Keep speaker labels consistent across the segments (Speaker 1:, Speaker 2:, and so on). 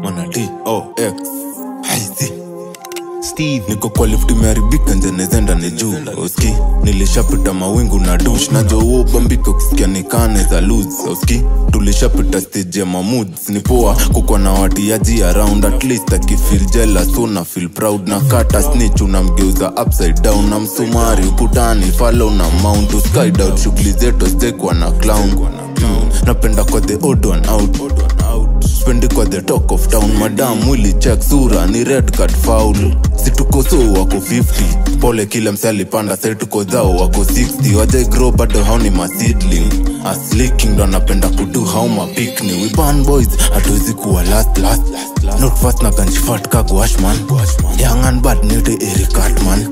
Speaker 1: Mana D-O-X Haisi Steve niko kwa lift imeharibika nje nezenda ni juu Oski nilishapita mawingu na douche na jo bambiko kisikia nikane za lose Oski tulishapita stage ya moods ni poa kuko na watiaji around at least akifeel jealous so na feel proud na kata snitch unamgeuza upside down na msumari ukutani follow na mount to skyd out shughuli zetu stekwa na clown napenda kwa the odd one out spendi kwa the talk of town madam mwili check sura ni red card foul situko so wako 50 pole kila msali panda sai tuko zao wako 60 wajai grow bado hao ni maseedling as leaking ndo napenda kudu hao mapikni we burn boys hatuwezi kuwa last not fast na ganji fat kago washman young and bad nite Eric Cartman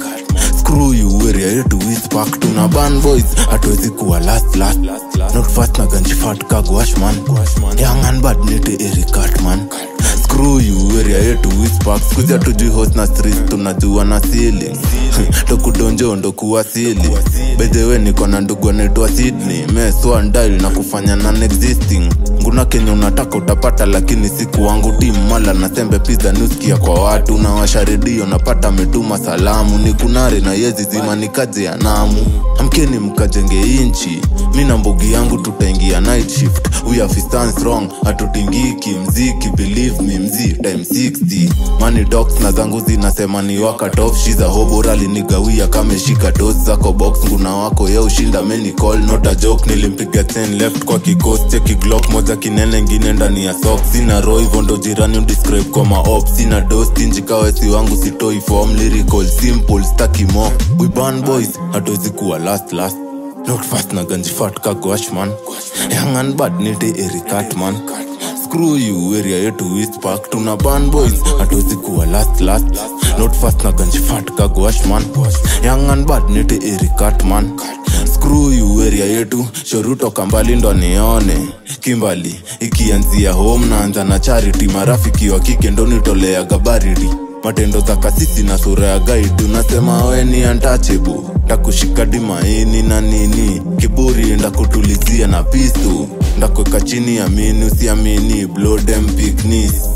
Speaker 1: screw you area yetu we spark tuna burn boys hatuwezi kuwa last not fast na ganji fat kago washman young and bad nite Eric Cartman screw you area yetu we spark skuzi hatujui host na streets tunajua na ceiling tokudonjo ndo kuwasili bedewe niko na ndugu anaitwa Sydney meswa ndile na kufanya non-existing nguna kenye unataka utapata lakini siku wangu timu mala na sembe pizza nuskia kwa watu na washa redio napata metuma salamu ni kunare na yezi zima ni kazi ya namu amkeni mkajenge inchi mina mbogi yangu tutaingia night shift we have stance wrong hatutingiki mziki believe me mzi time 60 money talks na zangu zinasema ni waka off she's a hoborali nigawia kameshika dozi zako box nguna wako ya ushinda meni call not a joke nilimpiga 10 left kwa kikosi cheki glock moja kinene ngine ndani ya socks sina roho hivyo ndo jirani undescribe kwa maop sina dosti njikawesi wangu sitoi form lyrical simple staki mo we burn boys hatuwezi kuwa last not fast na ganji fat kago washman young and bad nite Eric Cartman screw you area yetu we spark tuna burn boys hatuwezi kuwa last not fast na ganji fat kago washman young and bad nite Eric Cartman screw you area yetu shoruto kambali ndo nione kimbali ikianzia home naanza na charity marafiki wa kike ndo nitolea gabaridi matendo za kasisi na sura ya guide unasema we ni untouchable takushika dimaini na nini kiburi ndakutulizia na pisto ndakweka chini amini usiamini blow them picnics